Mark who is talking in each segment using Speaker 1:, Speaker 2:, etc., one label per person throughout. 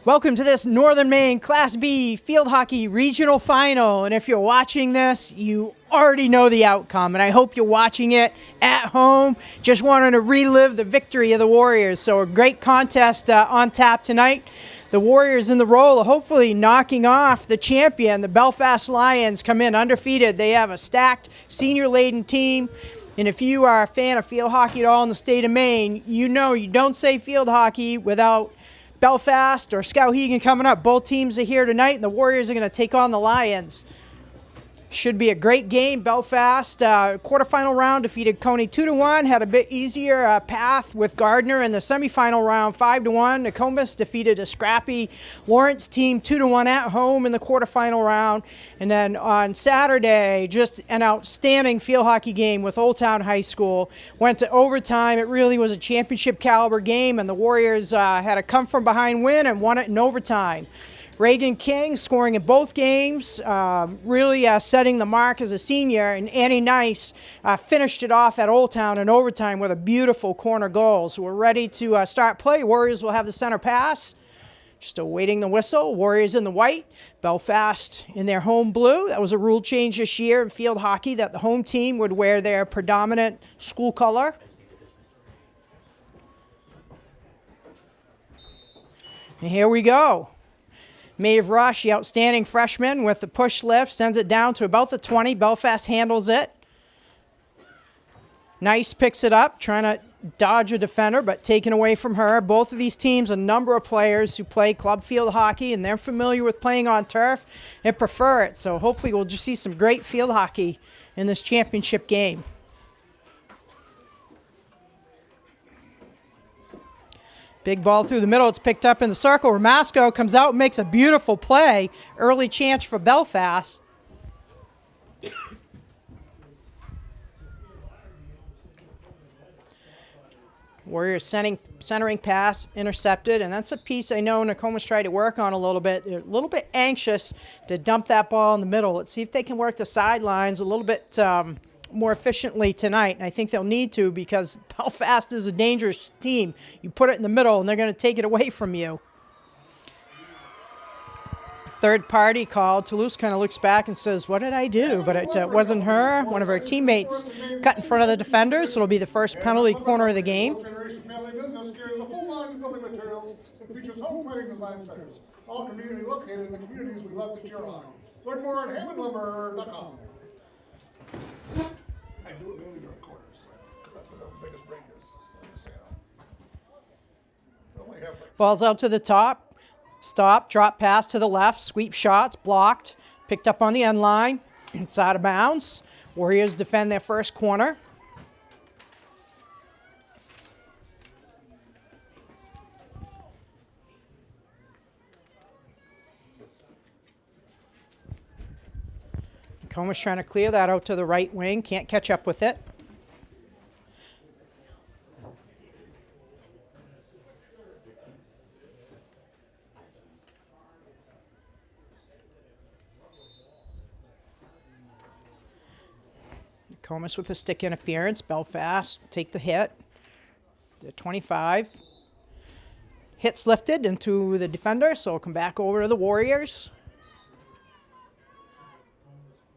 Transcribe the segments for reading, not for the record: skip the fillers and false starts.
Speaker 1: Welcome to this Northern Maine Class B Field Hockey Regional Final. And if you're watching this, you already know the outcome. And I hope you're watching it at home. Just wanted to relive the victory of the Warriors. So a great contest on tap tonight. The Warriors in the role of hopefully knocking off the champion. The Belfast Lions come in undefeated. They have a stacked senior-laden team. And if you are a fan of field hockey at all in the state of Maine, you know you don't say field hockey without Belfast or Skowhegan coming up. Both teams are here tonight, and the Warriors are going to take on the Lions. Should be a great game. Belfast, quarterfinal round, defeated Coney 2-1. Had a bit easier path with Gardner in the semifinal round, 5-1. Nokomis defeated a scrappy Lawrence team 2-1 at home in the quarterfinal round. And then on Saturday, just an outstanding field hockey game with Old Town High School. Went to overtime. It really was a championship caliber game, and the Warriors had a come-from-behind win and won it in overtime. Reagan King scoring in both games, really setting the mark as a senior, and Annie Nice finished it off at Old Town in overtime with a beautiful corner goal. So we're ready to start play. Warriors will have the center pass. Just awaiting the whistle. Warriors in the white, Belfast in their home blue. That was a rule change this year in field hockey, that the home team would wear their predominant school color. And here we go. Maeve Rush, the outstanding freshman, with the push lift, sends it down to about the 20. Belfast handles it. Nice picks it up, trying to dodge a defender, but taken away from her. Both of these teams, a number of players who play club field hockey, and they're familiar with playing on turf and prefer it. So hopefully we'll just see some great field hockey in this championship game. Big ball through the middle. It's picked up in the circle. Ramasco comes out and makes a beautiful play. Early chance for Belfast. Warriors centering pass intercepted, and that's a piece I know Nokomis tried to work on a little bit. They're a little bit anxious to dump that ball in the middle. Let's see if they can work the sidelines a little bit more efficiently tonight, and I think they'll need to, because Belfast is a dangerous team. You put it in the middle and they're going to take it away from you. Third party called. Toulouse kind of looks back and says, what did I do? But it wasn't her. One of her teammates cut in front of the defenders, so it'll be the first penalty corner of the game.
Speaker 2: All community located in the communities we love to cheer on. Learn more at HampdenLumber.com. I do it mainly during quarters, because that's where the biggest break is. So I'm just saying.
Speaker 1: Ball's out to the top. Stop, drop pass to the left. Sweep shots, blocked. Picked up on the end line. It's out of bounds. Warriors defend their first corner. Nokomis trying to clear that out to the right wing. Can't catch up with it. Nokomis with a stick interference. Belfast take the hit. The 25. Hits lifted into the defender, so it'll come back over to the Warriors.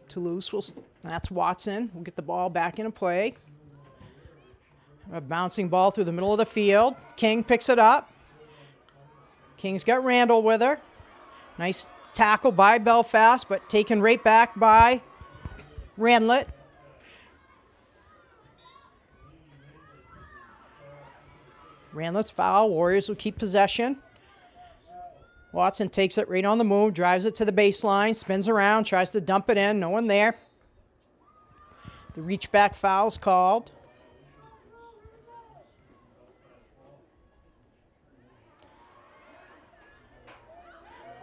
Speaker 1: Toulouse will, that's Watson. We'll get the ball back into play. A bouncing ball through the middle of the field. King picks it up. King's got Randall with her. Nice tackle by Belfast, but taken right back by Randlett. Randlett's foul. Warriors will keep possession. Watson takes it right on the move, drives it to the baseline, spins around, tries to dump it in. No one there. The reach back foul's called.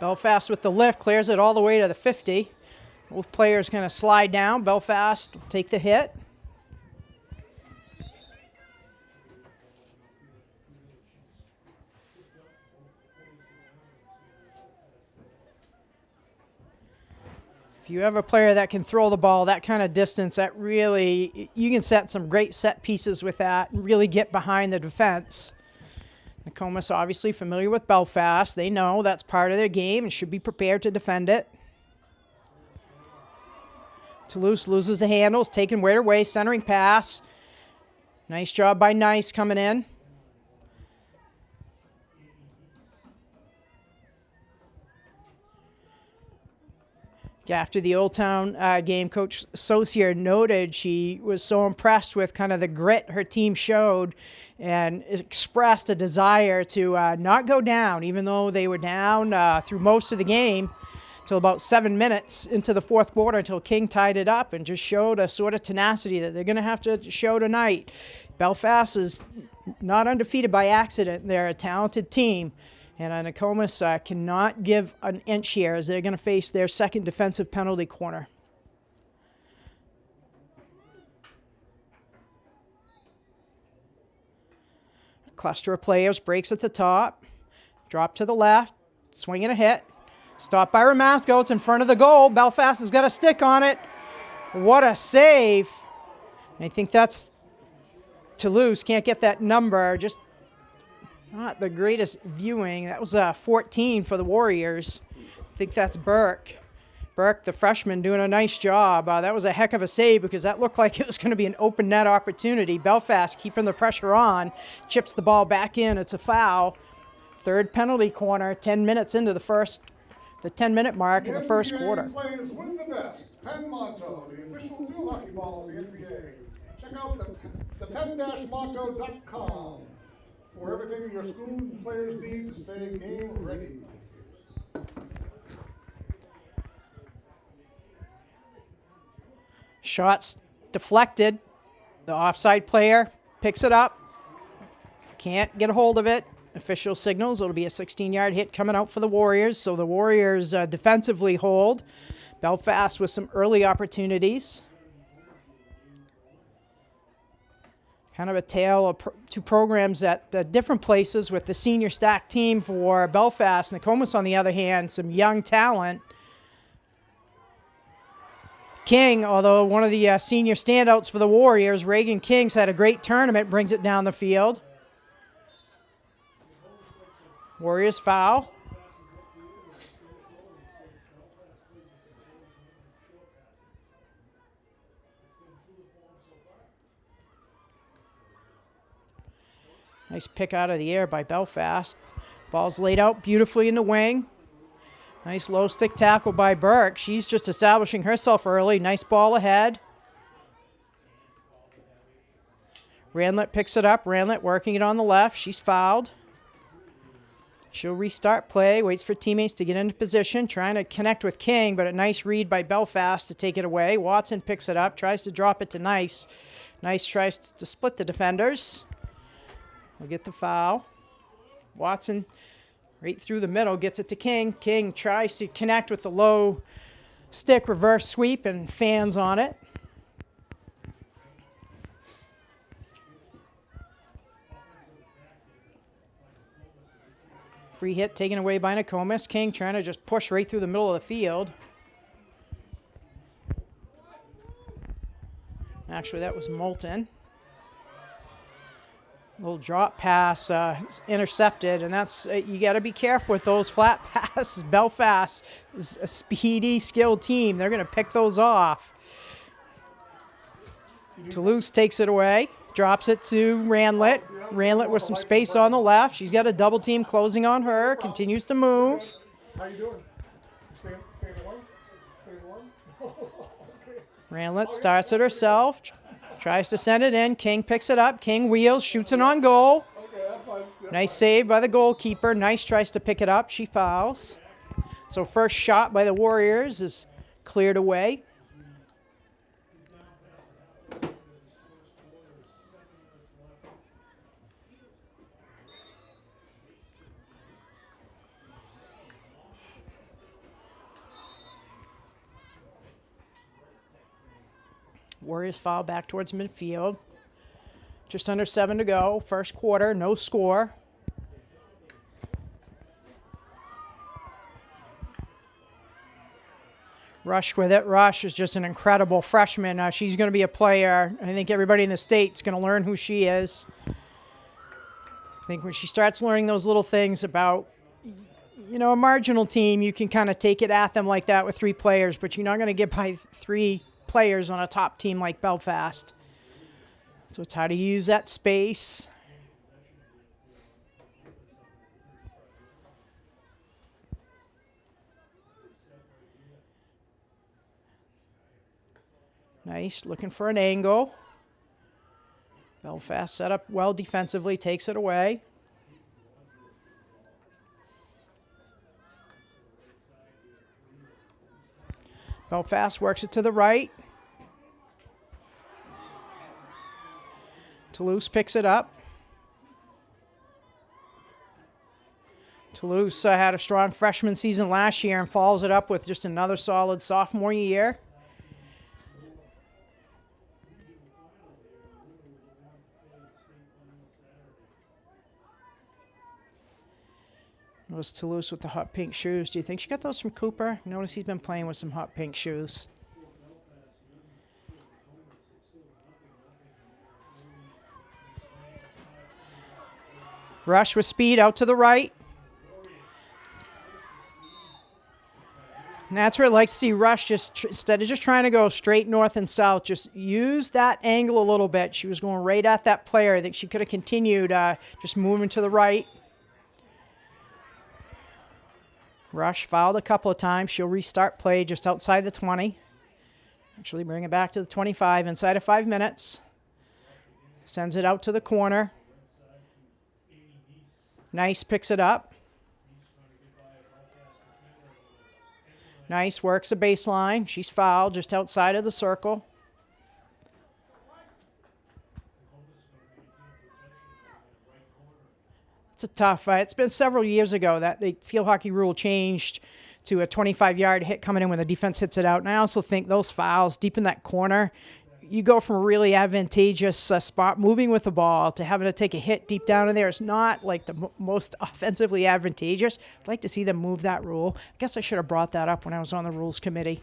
Speaker 1: Belfast with the lift, clears it all the way to the 50. Both players going to slide down. Belfast will take the hit. If you have a player that can throw the ball that kind of distance, that really, you can set some great set pieces with that and really get behind the defense. Nokomis obviously familiar with Belfast. They know that's part of their game and should be prepared to defend it. Toulouse loses the handles, taken right away, centering pass. Nice job by Nice coming in. After the Old Town game, Coach Saucier noted she was so impressed with kind of the grit her team showed and expressed a desire to not go down, even though they were down through most of the game till about 7 minutes into the fourth quarter until King tied it up, and just showed a sort of tenacity that they're going to have to show tonight. Belfast is not undefeated by accident. They're a talented team. And Nokomis cannot give an inch here as they're going to face their second defensive penalty corner. A cluster of players breaks at the top. Drop to the left. Swinging a hit. Stopped by Ramasco. It's in front of the goal. Belfast has got a stick on it. What a save. And I think that's Toulouse. Can't get that number. Just not the greatest viewing. That was 14 for the Warriors. I think that's Burke. Burke, the freshman, doing a nice job. That was a heck of a save because that looked like it was going to be an open net opportunity. Belfast keeping the pressure on. Chips the ball back in. It's a foul. Third penalty corner, 10 minutes into the 10-minute mark in the first quarter.
Speaker 2: Plays with the best. Penn Motto, the official field hockey ball of the NBA. Check out the pen-motto.com. For everything your school and players need to stay game ready.
Speaker 1: Shots deflected. The offside player picks it up. Can't get a hold of it. Official signals it'll be a 16-yard hit coming out for the Warriors. So the Warriors defensively hold. Belfast with some early opportunities. Kind of a tale of two programs at different places with the senior stack team for Belfast. Nokomis, on the other hand, some young talent. King, although one of the senior standouts for the Warriors, Reagan King's had a great tournament, brings it down the field. Warriors foul. Nice pick out of the air by Belfast. Ball's laid out beautifully in the wing. Nice low stick tackle by Burke. She's just establishing herself early. Nice ball ahead. Randlett picks it up. Randlett working it on the left. She's fouled. She'll restart play. Waits for teammates to get into position. Trying to connect with King, but a nice read by Belfast to take it away. Watson picks it up. Tries to drop it to Nice. Nice tries to split the defenders. We'll get the foul. Watson right through the middle gets it to King. King tries to connect with the low stick reverse sweep and fans on it. Free hit taken away by Nokomis. King trying to just push right through the middle of the field. Actually, that was Moulton. Little drop pass intercepted, and that's you got to be careful with those flat passes. Belfast is a speedy, skilled team. They're going to pick those off. Toulouse takes it away, drops it to Randlett. Randlett with some space on the left. She's got a double team closing on her. Continues to move.
Speaker 2: How you doing? Staying warm? Staying warm? Okay.
Speaker 1: Randlett starts it herself. Tries to send it in. King picks it up. King wheels, shoots it on goal. Nice save by the goalkeeper. Nice tries to pick it up. She fouls. So first shot by the Warriors is cleared away. Warriors foul back towards midfield. Just under 7 to go. First quarter, no score. Rush with it. Rush is just an incredible freshman. She's going to be a player. I think everybody in the state's going to learn who she is. I think when she starts learning those little things about, a marginal team, you can kind of take it at them like that with 3 players, but you're not going to get by 3 players on a top team like Belfast. So it's how to use that space. Nice, looking for an angle. Belfast set up well defensively, takes it away. Belfast works it to the right. Toulouse picks it up. Toulouse had a strong freshman season last year and follows it up with just another solid sophomore year. It was Toulouse with the hot pink shoes. Do you think she got those from Cooper? Notice he's been playing with some hot pink shoes. Rush with speed out to the right. And that's where I'd like to see Rush just, instead of just trying to go straight north and south, just use that angle a little bit. She was going right at that player. I think she could have continued just moving to the right. Rush fouled a couple of times. She'll restart play just outside the 20. Actually bring it back to the 25 inside of 5 minutes. Sends it out to the corner. Nice, picks it up. Nice, works a baseline. She's fouled just outside of the circle. It's a tough fight. It's been several years ago that the field hockey rule changed to a 25-yard hit coming in when the defense hits it out. And I also think those fouls deep in that corner, you go from a really advantageous spot moving with the ball to having to take a hit deep down in there. It's not like the most offensively advantageous. I'd like to see them move that rule. I guess I should have brought that up when I was on the rules committee.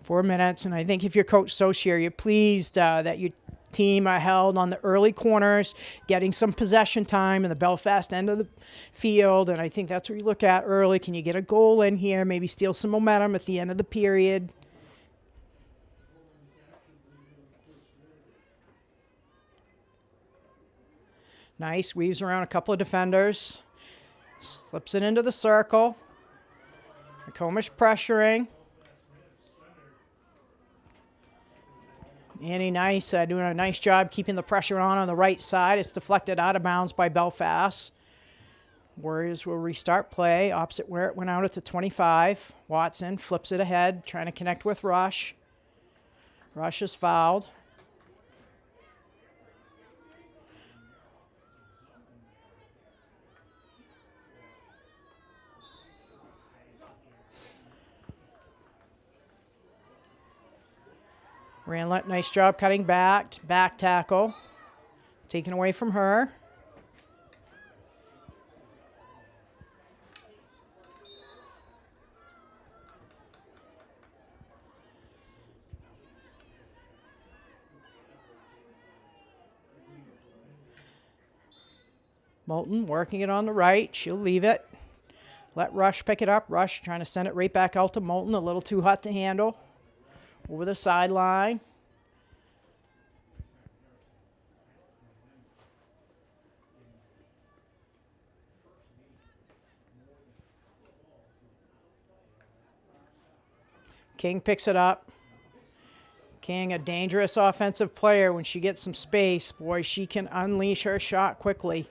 Speaker 1: Four minutes, and I think if you're Coach Saucier, you're pleased that your team held on the early corners, getting some possession time in the Belfast end of the field, and I think that's what you look at early. Can you get a goal in here, maybe steal some momentum at the end of the period? Nice, weaves around a couple of defenders, slips it into the circle. Nokomis pressuring. Annie Nice doing a nice job keeping the pressure on the right side. It's deflected out of bounds by Belfast. Warriors will restart play opposite where it went out at the 25. Watson flips it ahead, trying to connect with Rush. Rush is fouled. Ranlett, nice job cutting back tackle. Taken away from her. Moulton working it on the right. She'll leave it. Let Rush pick it up. Rush trying to send it right back out to Moulton. A little too hot to handle. Over the sideline. King picks it up. King, a dangerous offensive player. When she gets some space, boy, she can unleash her shot quickly.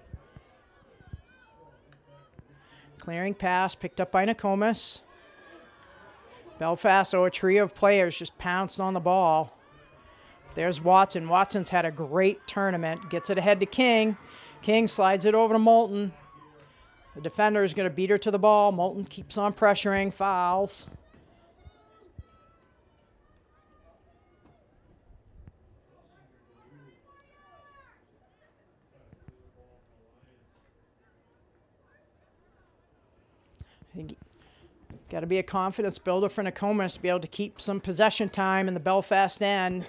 Speaker 1: Clearing pass, picked up by Nokomis. Belfast, a trio of players just pounced on the ball. There's Watson. Watson's had a great tournament. Gets it ahead to King. King slides it over to Moulton. The defender is going to beat her to the ball. Moulton keeps on pressuring, fouls. I think Got to be a confidence builder for Nokomis to be able to keep some possession time in the Belfast end.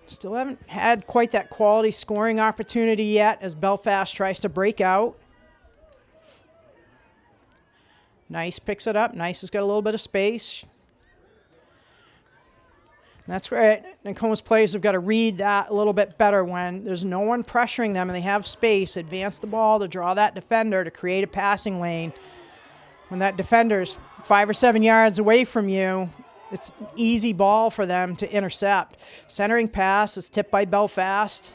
Speaker 1: Still haven't had quite that quality scoring opportunity yet as Belfast tries to break out. Nice picks it up. Nice has got a little bit of space. And that's where Nokomis players have got to read that a little bit better when there's no one pressuring them and they have space. Advance the ball to draw that defender to create a passing lane. When that defender's 5 or 7 yards away from you, it's an easy ball for them to intercept. Centering pass is tipped by Belfast.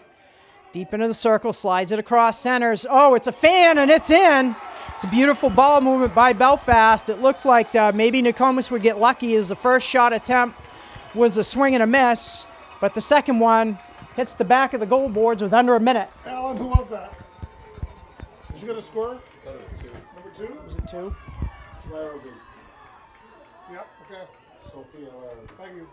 Speaker 1: Deep into the circle, slides it across centers. Oh, it's a fan and it's in. It's a beautiful ball movement by Belfast. It looked like maybe Nokomis would get lucky as the first shot attempt was a swing and a miss, but the second one hits the back of the goal boards with under a minute.
Speaker 2: Alan, who was that? Did you get a score?
Speaker 3: That was 2.
Speaker 2: Number 2?
Speaker 1: Was it 2?
Speaker 3: Larrabee.
Speaker 2: Yep, okay.
Speaker 3: Sophia Larrabee.
Speaker 2: Thank you.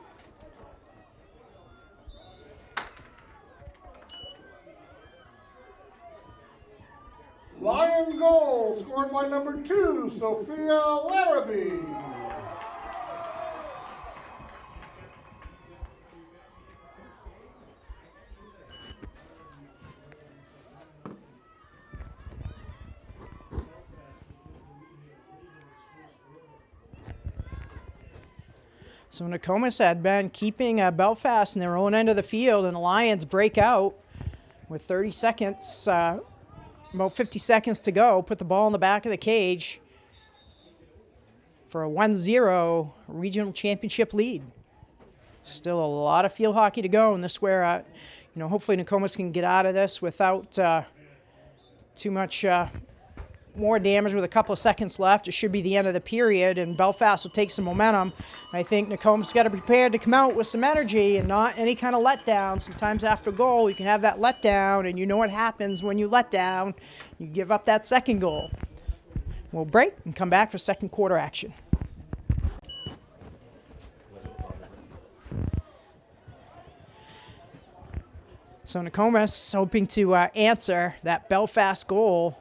Speaker 2: Lion goal scored by number 2, Sophia Larrabee.
Speaker 1: So Nokomis had been keeping Belfast in their own end of the field, and the Lions break out with 30 seconds, about 50 seconds to go, put the ball in the back of the cage for a 1-0 regional championship lead. Still a lot of field hockey to go, and this is where, hopefully Nokomis can get out of this without too much more damage with a couple of seconds left. It should be the end of the period, and Belfast will take some momentum. I think Nokomis got to be prepared to come out with some energy and not any kind of letdown. Sometimes after a goal, you can have that letdown, and you know what happens when you let down. You give up that second goal. We'll break and come back for second quarter action. So Nokomis hoping to answer that Belfast goal.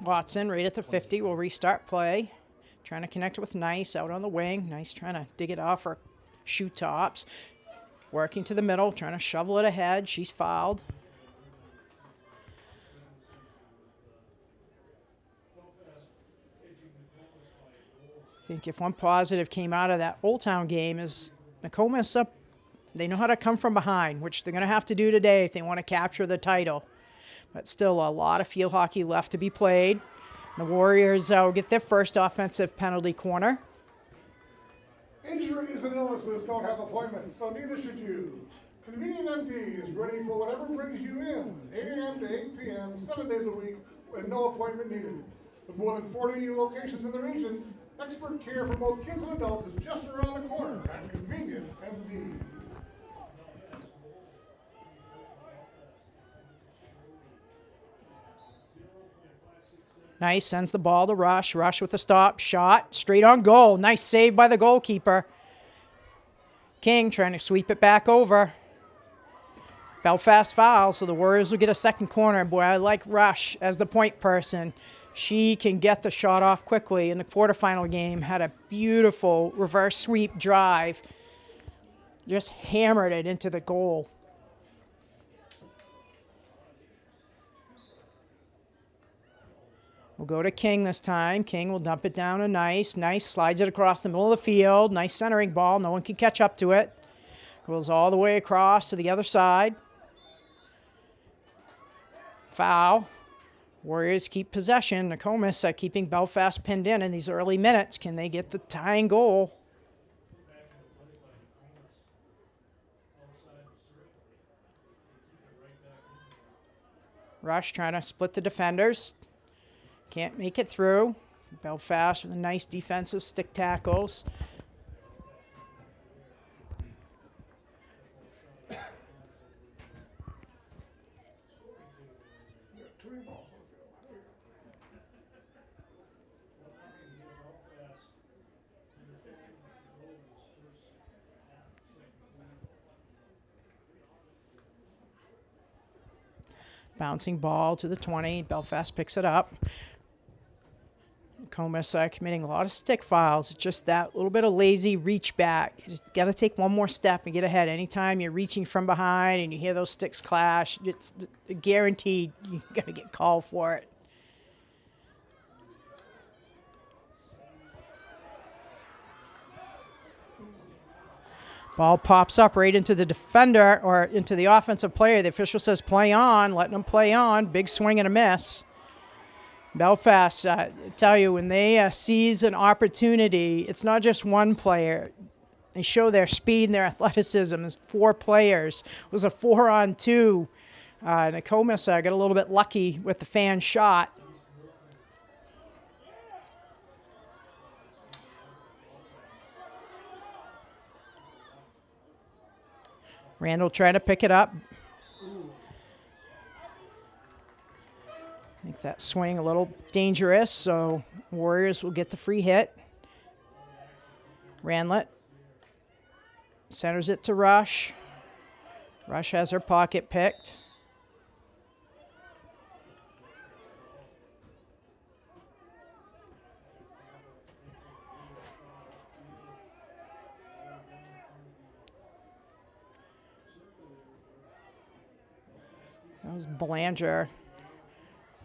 Speaker 1: Watson right at the 50 will restart play. Trying to connect with Nice out on the wing. Nice trying to dig it off her shoe tops. Working to the middle, trying to shovel it ahead. She's fouled. I think if one positive came out of that Old Town game is Nokomis up. They know how to come from behind, which they're going to have to do today if they want to capture the title. But still a lot of field hockey left to be played. The Warriors will get their first offensive penalty corner.
Speaker 2: Injuries and illnesses don't have appointments, so neither should you. Convenient MD is ready for whatever brings you in, 8 a.m. to 8 p.m., 7 days a week, with no appointment needed. With more than 40 locations in the region, expert care for both kids and adults is just around the corner at Convenient MD.
Speaker 1: Nice, sends the ball to Rush. Rush with a stop, shot, straight on goal. Nice save by the goalkeeper. King trying to sweep it back over. Belfast foul, so the Warriors will get a second corner. Boy, I like Rush as the point person. She can get the shot off quickly. In the quarterfinal game, had a beautiful reverse sweep drive. Just hammered it into the goal. We'll go to King this time. King will dump it down to Nice. Nice slides it across the middle of the field. Nice centering ball. No one can catch up to it. Goes all the way across to the other side. Foul. Warriors keep possession. Nokomis keeping Belfast pinned in these early minutes. Can they get the tying goal? Rush trying to split the defenders. Can't make it through. Belfast with nice defensive stick tackles.
Speaker 2: Too many balls on the field. There we go.
Speaker 1: Bouncing ball to the 20. Belfast picks it up. Nokomis committing a lot of stick fouls. It's just that little bit of lazy reach back. You just got to take one more step and get ahead. Anytime you're reaching from behind and you hear those sticks clash, it's guaranteed you're going to get called for it. Ball pops up right into the defender or into the offensive player. The official says play on, letting them play on. Big swing and a miss. Belfast, I tell you, when they seize an opportunity, it's not just one player. They show their speed and their athleticism. There's 4 players. It was a 4-on-2. Nokomis got a little bit lucky with the fan shot. Randall trying to pick it up. I think that swing a little dangerous, so Warriors will get the free hit. Randall centers it to Rush. Rush has her pocket picked. That was Belanger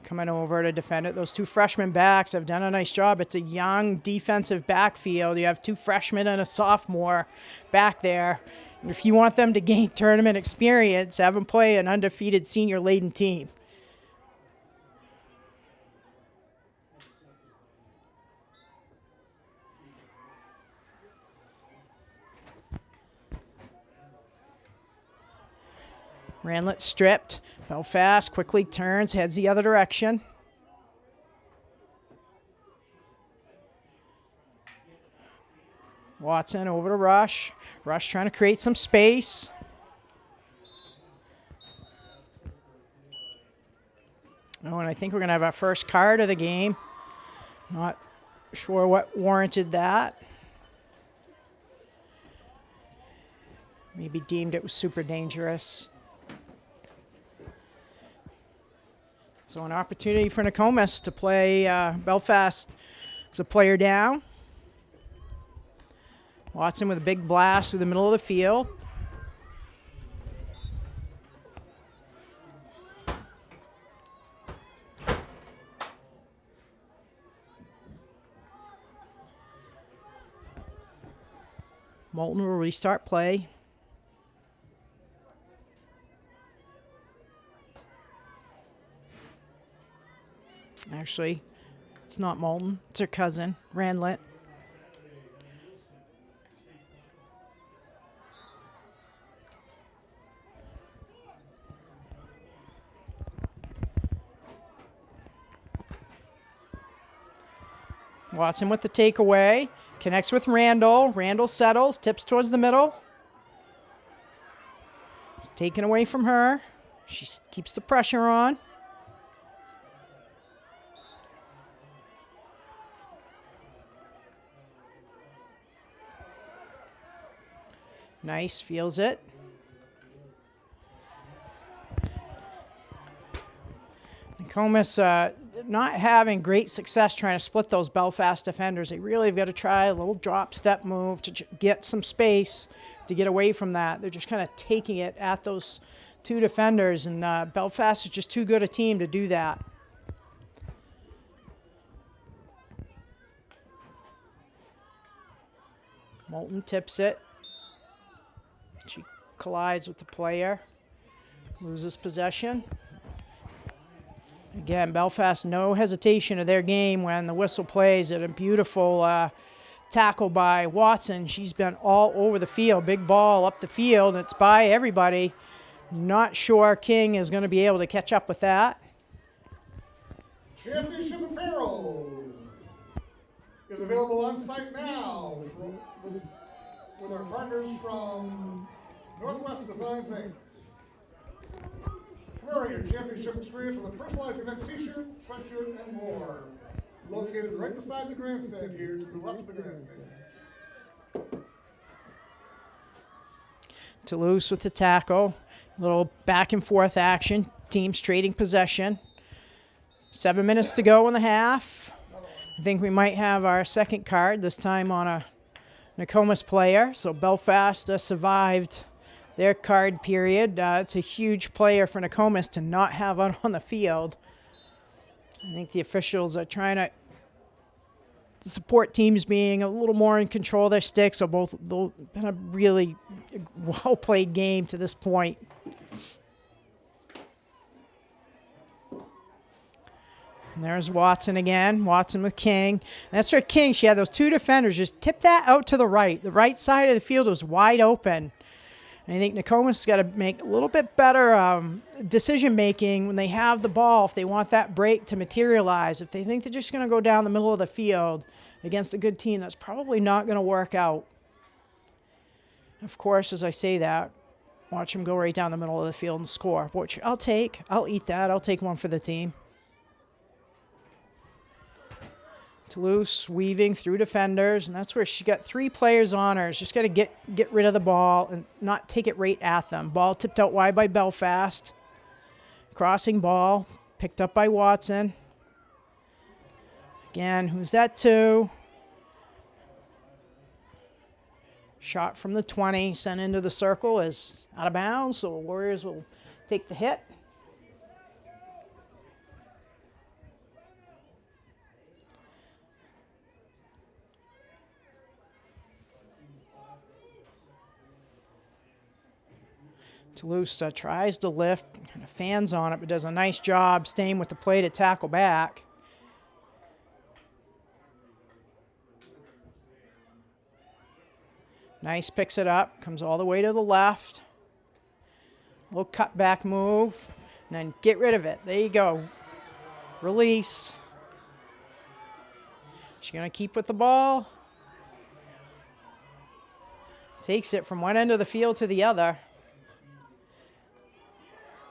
Speaker 1: coming over to defend it. Those 2 freshman backs have done a nice job. It's a young defensive backfield. You have 2 freshmen and a sophomore back there. And if you want them to gain tournament experience, have them play an undefeated senior-laden team. Randall stripped. Belfast quickly turns, heads the other direction. Watson over to Rush. Rush trying to create some space. Oh, and I think we're going to have our first card of the game. Not sure what warranted that. Maybe deemed it was super dangerous. So an opportunity for Nokomis to play Belfast as a player down. Watson with a big blast through the middle of the field. Moulton will restart play. Actually, it's not Moulton. It's her cousin, Randall. Watson with the takeaway. Connects with Randall. Randall settles, tips towards the middle. It's taken away from her. She keeps the pressure on. Nice, feels it. Nokomis not having great success trying to split those Belfast defenders. They really have got to try a little drop step move to get some space to get away from that. They're just kind of taking it at those 2 defenders, and Belfast is just too good a team to do that. Moulton tips it. She collides with the player, loses possession. Again, Belfast, no hesitation of their game when the whistle plays. It a beautiful tackle by Watson. She's been all over the field. Big ball up the field. It's by everybody. Not sure King is going to be able to catch up with that.
Speaker 2: Championship apparel. is available on site now with our partners from Northwest Designs Inc. Commemorate your championship experience with a personalized event t-shirt, sweatshirt, and more. Located right beside the grandstand here to the left of the grandstand.
Speaker 1: Toulouse with the tackle. A little back and forth action. Teams trading possession. 7 minutes to go in the half. I think we might have our second card, this time on a Nokomis player. So Belfast survived their card period. It's a huge player for Nokomis to not have out on the field. I think the officials are trying to support teams being a little more in control of their sticks. So both been a really well-played game to this point. And there's Watson again. Watson with King. And that's for King. She had those two defenders. Just tip that out to the right. The right side of the field was wide open. And I think Nokomis has got to make a little bit better decision-making when they have the ball, if they want that break to materialize. If they think they're just going to go down the middle of the field against a good team, that's probably not going to work out. Of course, as I say that, watch them go right down the middle of the field and score, which I'll take. I'll eat that. I'll take one for the team. Toulouse weaving through defenders, and that's where she got 3 players on her. She's just got to get rid of the ball and not take it right at them. Ball tipped out wide by Belfast. Crossing ball, picked up by Watson. Again, who's that to? Shot from the 20, sent into the circle, is out of bounds, so the Warriors will take the hit. Toulouse tries to lift, kind of fans on it, but does a nice job staying with the play to tackle back. Nice, picks it up, comes all the way to the left. Little cut back move, and then get rid of it. There you go. Release. She's going to keep with the ball. Takes it from one end of the field to the other.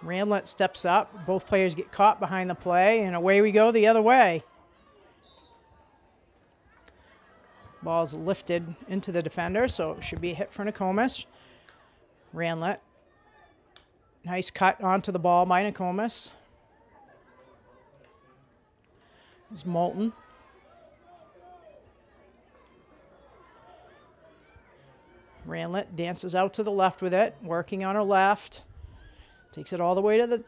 Speaker 1: Randlet steps up. Both players get caught behind the play, and away we go the other way. Ball's lifted into the defender, so it should be a hit for Nokomis. Randlet. Nice cut onto the ball by Nokomis. It's Moulton. Randlet dances out to the left with it, working on her left. Takes it all the way to the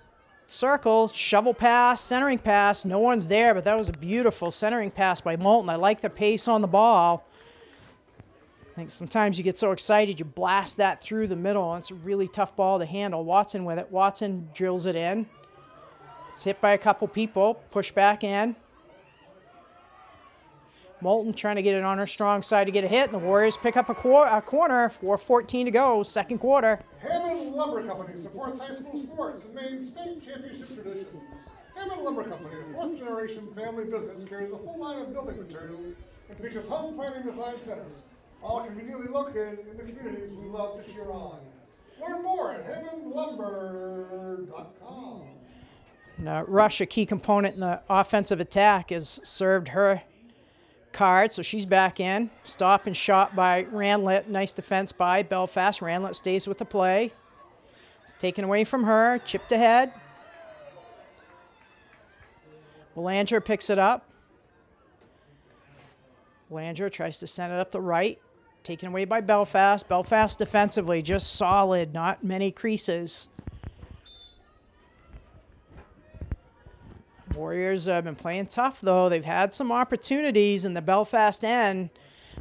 Speaker 1: circle. Shovel pass, centering pass. No one's there, but that was a beautiful centering pass by Moulton. I like the pace on the ball. I think sometimes you get so excited, you blast that through the middle. It's a really tough ball to handle. Watson with it. Watson drills it in. It's hit by a couple people. Push back in. Moulton trying to get it on her strong side to get a hit, and the Warriors pick up a corner. 4:14 to go, second quarter.
Speaker 2: Hampden Lumber Company supports high school sports and Maine state championship traditions. Hampden Lumber Company, a fourth-generation family business, carries a full line of building materials and features home planning design centers, all conveniently located in the communities we love to cheer on. Learn more at hampdenlumber.com.
Speaker 1: Now, Rush, a key component in the offensive attack, has served her card, so she's back in. Stop and shot by Randlet. Nice defense by Belfast. Randlet stays with the play. It's taken away from her. Chipped ahead. Belanger picks it up. Belanger tries to send it up the right. Taken away by Belfast. Belfast defensively just solid. Not many creases. Warriors have been playing tough, though. They've had some opportunities in the Belfast end.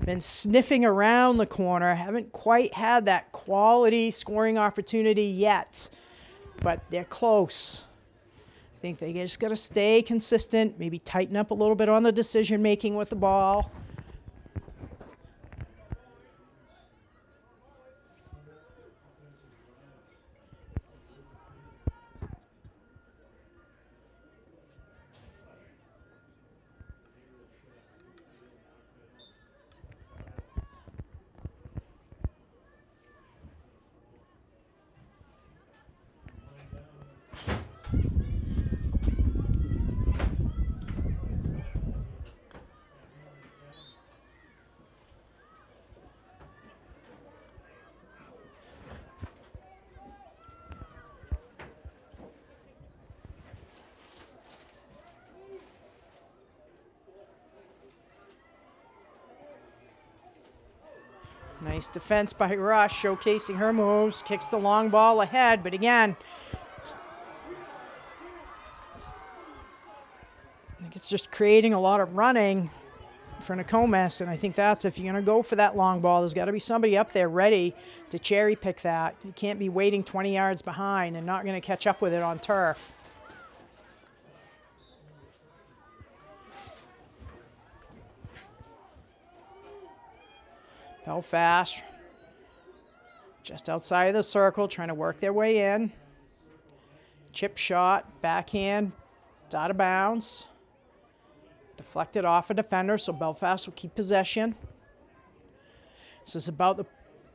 Speaker 1: Been sniffing around the corner. Haven't quite had that quality scoring opportunity yet. But they're close. I think they just got to stay consistent. Maybe tighten up a little bit on the decision-making with the ball. Nice defense by Rush, showcasing her moves. Kicks the long ball ahead, but again, I think it's just creating a lot of running for Nokomis, and I think that's, if you're going to go for that long ball, there's got to be somebody up there ready to cherry pick that. You can't be waiting 20 yards behind and not going to catch up with it on turf. Belfast, just outside of the circle, trying to work their way in. Chip shot, backhand, it's out of bounds. Deflected off a defender, so Belfast will keep possession. This is about the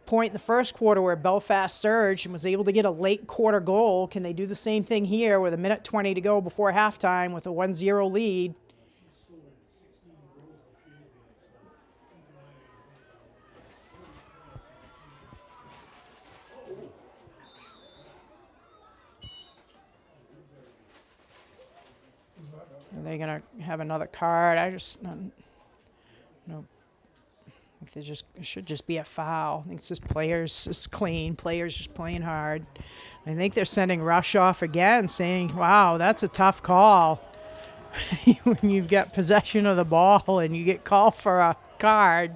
Speaker 1: point in the first quarter where Belfast surged and was able to get a late quarter goal. Can they do the same thing here with 1:20 to go before halftime with a 1-0 lead? Are they going to have another card? I just, no. I think it should just be a foul. I think it's just players, it's clean. Players just playing hard. I think they're sending Rush off again, saying, wow, that's a tough call. When you've got possession of the ball and you get called for a card.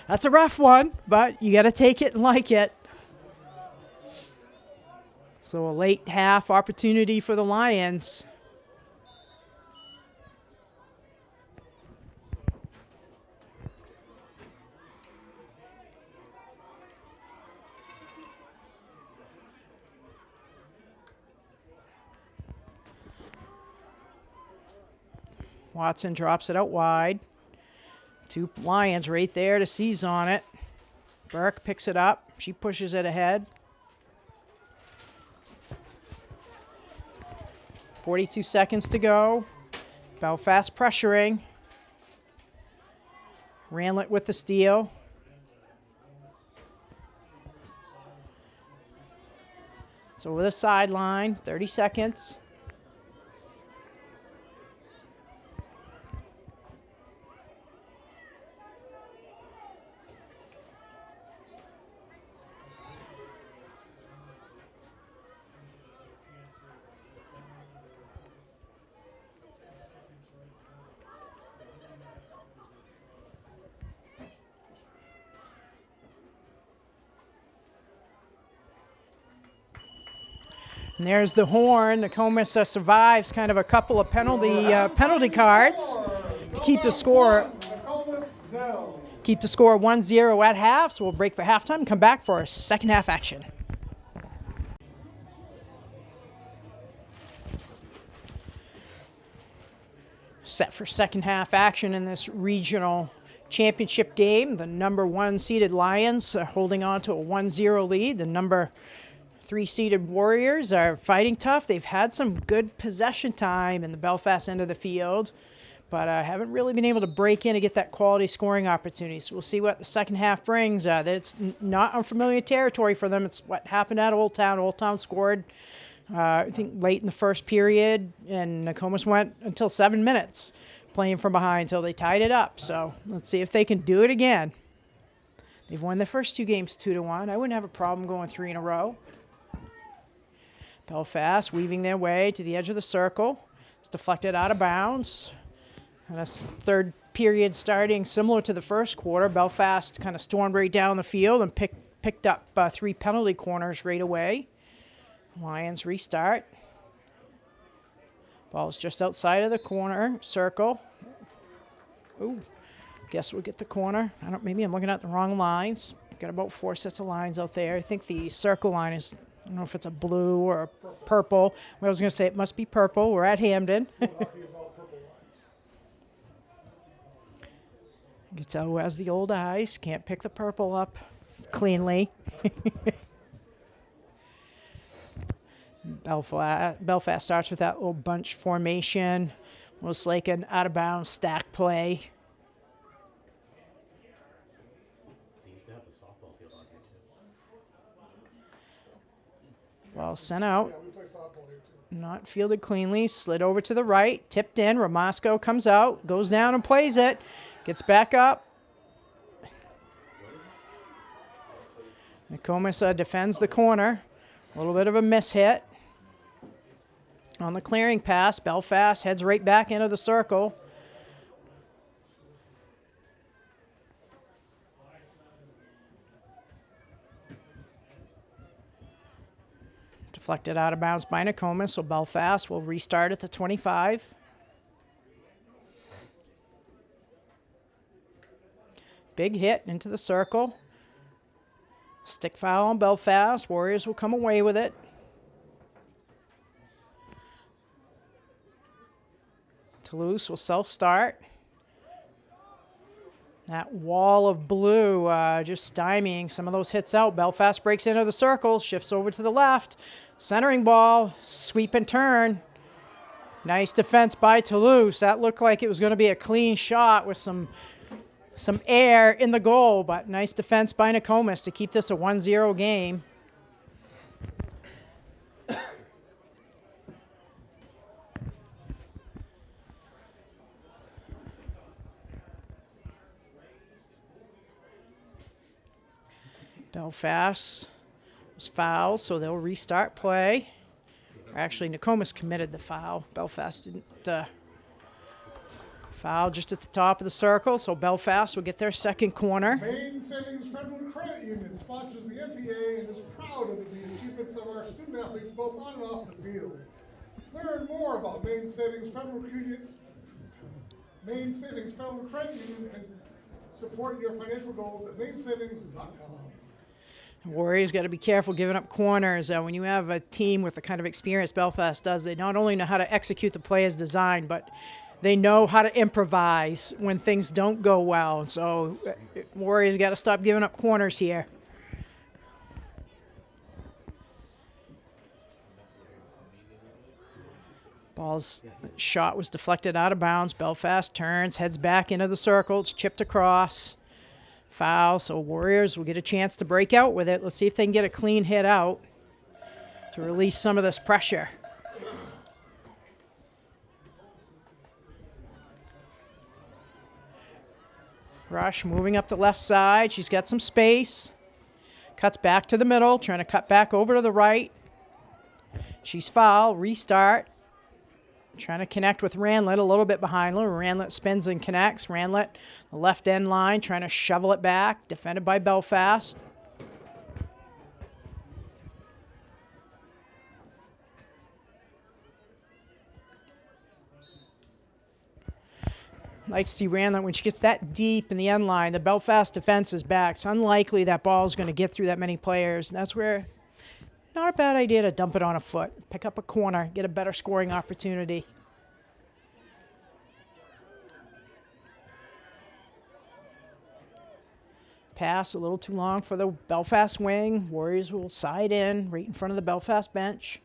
Speaker 1: That's a rough one, but you got to take it and like it. So a late half opportunity for the Lions. Watson drops it out wide. Two Lions right there to seize on it. Burke picks it up. She pushes it ahead. 42 seconds to go. Belfast pressuring. Ranlett with the steal. It's over the sideline. 30 seconds. And there's the horn. Nokomis survives kind of a couple of penalty cards to keep the score 1-0 at half. So we'll break for halftime and come back for our second half action. Set for second half action in this regional championship game. The number 1 seeded Lions are holding on to a 1-0 lead. The number 3 seeded Warriors are fighting tough. They've had some good possession time in the Belfast end of the field, but haven't really been able to break in and get that quality scoring opportunity. So we'll see what the second half brings. It's not unfamiliar territory for them. It's what happened at Old Town. Old Town scored, I think, late in the first period, and Nokomis went until 7 minutes playing from behind until they tied it up. So let's see if they can do it again. They've won their first 2 games 2-1. I wouldn't have a problem going 3 in a row. Belfast weaving their way to the edge of the circle. It's deflected out of bounds. And a third period starting similar to the first quarter. Belfast kind of stormed right down the field and picked up 3 penalty corners right away. Lions restart. Ball's just outside of the corner circle. Ooh, guess we'll get the corner. Maybe I'm looking at the wrong lines. Got about 4 sets of lines out there. I think the circle line is, I don't know if it's a blue or a purple. I was going to say it must be purple. We're at Hampden. You can tell who has the old eyes. Can't pick the purple up cleanly. Belfast starts with that little bunch formation. Most like an out-of-bounds stack play. Ball sent out. Not fielded cleanly. Slid over to the right. Tipped in. Ramasco comes out. Goes down and plays it. Gets back up. Nokomis defends the corner. A little bit of a mishit. On the clearing pass, Belfast heads right back into the circle. Deflected out of bounds by Nokomis, so Belfast will restart at the 25. Big hit into the circle. Stick foul on Belfast. Warriors will come away with it. Toulouse will self-start. That wall of blue just stymieing some of those hits out. Belfast breaks into the circle, shifts over to the left. Centering ball, sweep and turn. Nice defense by Toulouse. That looked like it was going to be a clean shot with some air in the goal, but nice defense by Nokomis to keep this a 1-0 game. Belfast was fouled, so they'll restart play. Actually, Nokomis committed the foul. Belfast didn't foul just at the top of the circle, so Belfast will get their second corner.
Speaker 2: Maine Savings Federal Credit Union sponsors the MPA and is proud of the achievements of our student athletes both on and off the field. Learn more about Maine Savings Federal Credit Union and support your financial goals at mainsavings.com.
Speaker 1: Warriors got to be careful giving up corners. When you have a team with the kind of experience Belfast does, they not only know how to execute the play as designed, but they know how to improvise when things don't go well. So Warriors got to stop giving up corners here. Ball's shot was deflected out of bounds. Belfast turns, heads back into the circle. It's chipped across. Foul, so Warriors will get a chance to break out with it. Let's see if they can get a clean hit out to release some of this pressure. Rush moving up the left side. She's got some space. Cuts back to the middle, trying to cut back over to the right. She's fouled. Restart. Trying to connect with Ranlett a little bit behind her. Ranlett spins and connects. Ranlett, the left end line, trying to shovel it back. Defended by Belfast. Like to see Ranlett when she gets that deep in the end line. The Belfast defense is back. It's unlikely that ball is going to get through that many players. And that's where not a bad idea to dump it on a foot. Pick up a corner, get a better scoring opportunity. Pass a little too long for the Belfast wing. Warriors will side in right in front of the Belfast bench.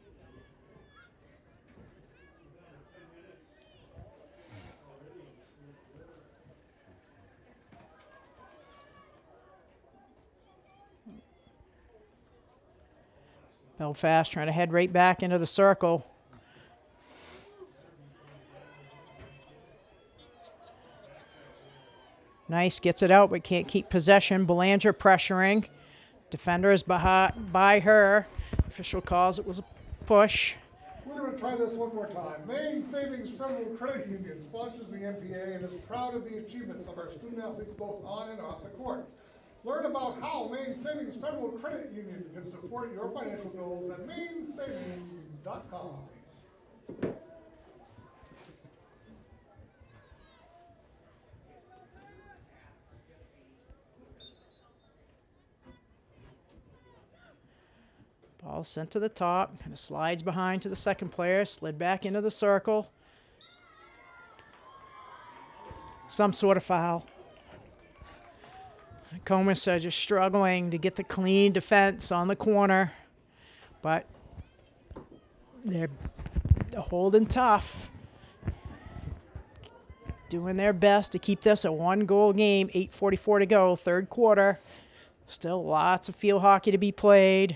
Speaker 1: Belfast trying to head right back into the circle. Nice, gets it out, but can't keep possession. Belanger pressuring. Defender is by her. Official calls it was a push.
Speaker 2: We're going to try this one more time. Maine Savings Federal Credit Union sponsors the MPA and is proud of the achievements of our student athletes both on and off the court. Learn about how Maine Savings Federal Credit Union can support your financial goals at mainsavings.com.
Speaker 1: Ball sent to the top, kind of slides behind to the second player, slid back into the circle. Some sort of foul. Nokomis just struggling to get the clean defense on the corner, but they're holding tough. Doing their best to keep this a one-goal game, 8:44 to go, third quarter. Still lots of field hockey to be played.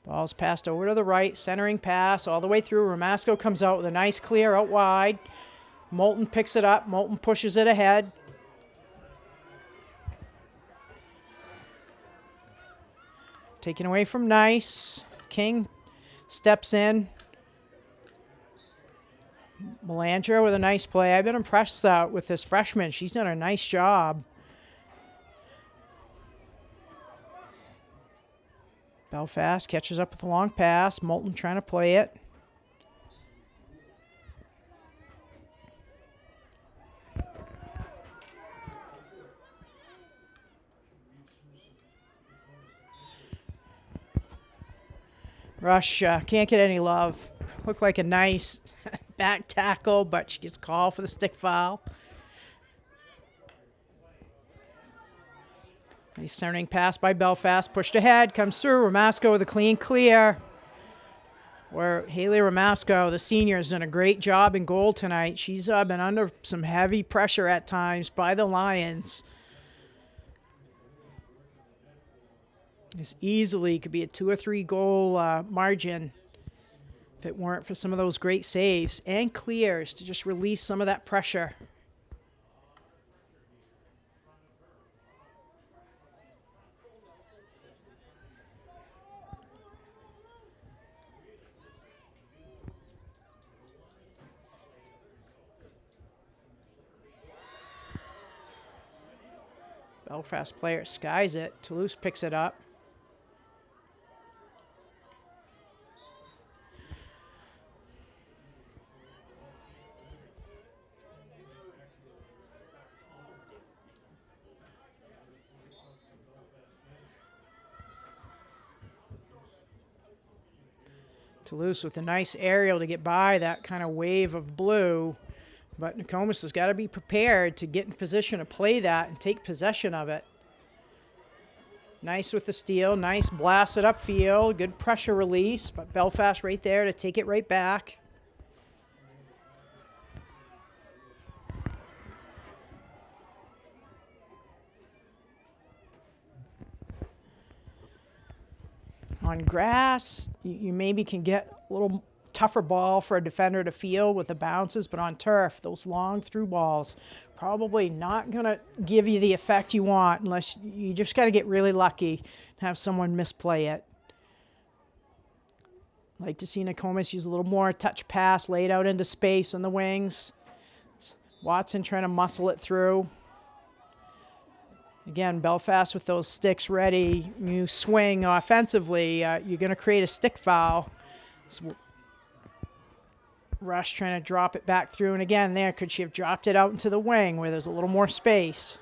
Speaker 1: Ball's passed over to the right, centering pass all the way through. Ramasco comes out with a nice clear out wide. Moulton picks it up. Moulton pushes it ahead. Taken away from Nice. King steps in. Melandra with a nice play. I've been impressed with this freshman. She's done a nice job. Belfast catches up with a long pass. Moulton trying to play it. Rush can't get any love. Looked like a nice back tackle, but she gets called for the stick foul. Nice centering pass by Belfast. Pushed ahead. Comes through. Ramasco with a clean clear. Where Haley Ramasco, the senior, has done a great job in goal tonight. She's been under some heavy pressure at times by the Lions. This easily could be a 2 or 3 goal margin if it weren't for some of those great saves and clears to just release some of that pressure. Belfast player skies it. Toulouse picks it up. Toulouse with a nice aerial to get by that kind of wave of blue. But Nokomis has got to be prepared to get in position to play that and take possession of it. Nice with the steal. Nice blasted upfield. Good pressure release. But Belfast right there to take it right back. On grass, you maybe can get a little tougher ball for a defender to field with the bounces, but on turf, those long through balls probably not going to give you the effect you want unless you just got to get really lucky and have someone misplay it. Like to see Nokomis use a little more touch pass laid out into space on the wings. It's Watson trying to muscle it through. Again, Belfast with those sticks ready. You swing offensively, you're going to create a stick foul. So Rush trying to drop it back through. And again, there, could she have dropped it out into the wing where there's a little more space?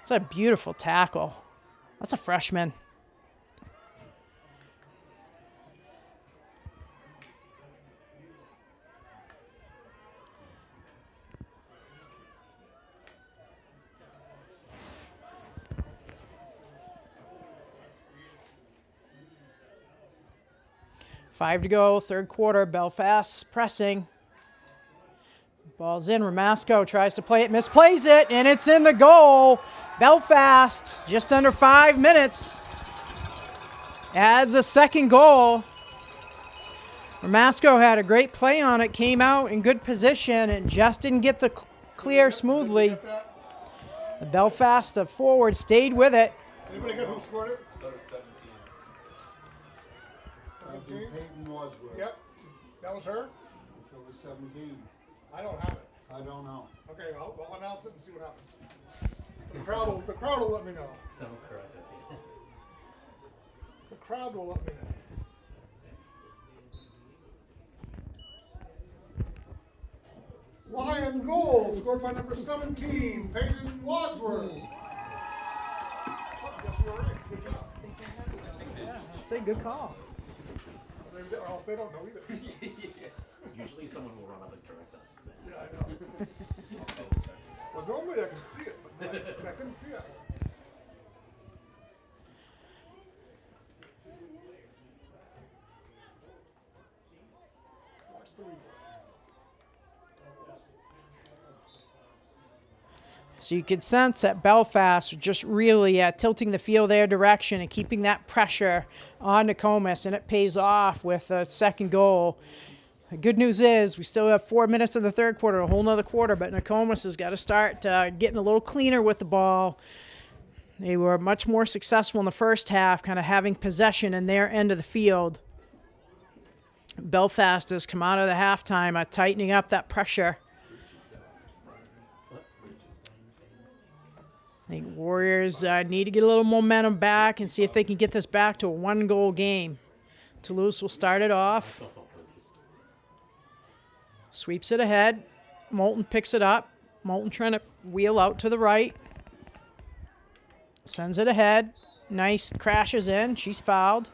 Speaker 1: It's a beautiful tackle. That's a freshman. Five to go, third quarter. Belfast pressing. Ball's in. Ramasco tries to play it, misplays it, and it's in the goal. Belfast, just under 5 minutes, adds a second goal. Ramasco had a great play on it, came out in good position, and just didn't get the clear smoothly. The Belfast forward stayed with it.
Speaker 2: Anybody get who scored it?
Speaker 3: That was 17.
Speaker 2: 17?
Speaker 4: Peyton Wadsworth.
Speaker 2: Yep. That was her?
Speaker 4: If it was 17,
Speaker 2: I don't have it.
Speaker 4: I don't know.
Speaker 2: Okay, I'll announce it and see what happens. The crowd will let me know.
Speaker 3: Someone correct us.
Speaker 2: The crowd will let me know. Lion goal scored by number 17, Peyton Wadsworth. Oh, guess we were right. Good job.
Speaker 1: Yeah, that's a good call.
Speaker 2: Or else they don't know either.
Speaker 3: Usually someone will run up and correct us.
Speaker 2: Yeah, I know. Well, normally I can see it, but I couldn't see it. Watch the replay.
Speaker 1: So you could sense that Belfast was just really tilting the field their direction and keeping that pressure on Nokomis, and it pays off with a second goal. The good news is we still have 4 minutes in the third quarter, a whole nother quarter, but Nokomis has got to start getting a little cleaner with the ball. They were much more successful in the first half, kind of having possession in their end of the field. Belfast has come out of the halftime, tightening up that pressure. I think Warriors need to get a little momentum back and see if they can get this back to a one-goal game. Toulouse will start it off. Sweeps it ahead. Moulton picks it up. Moulton trying to wheel out to the right. Sends it ahead. Nice, crashes in. She's fouled.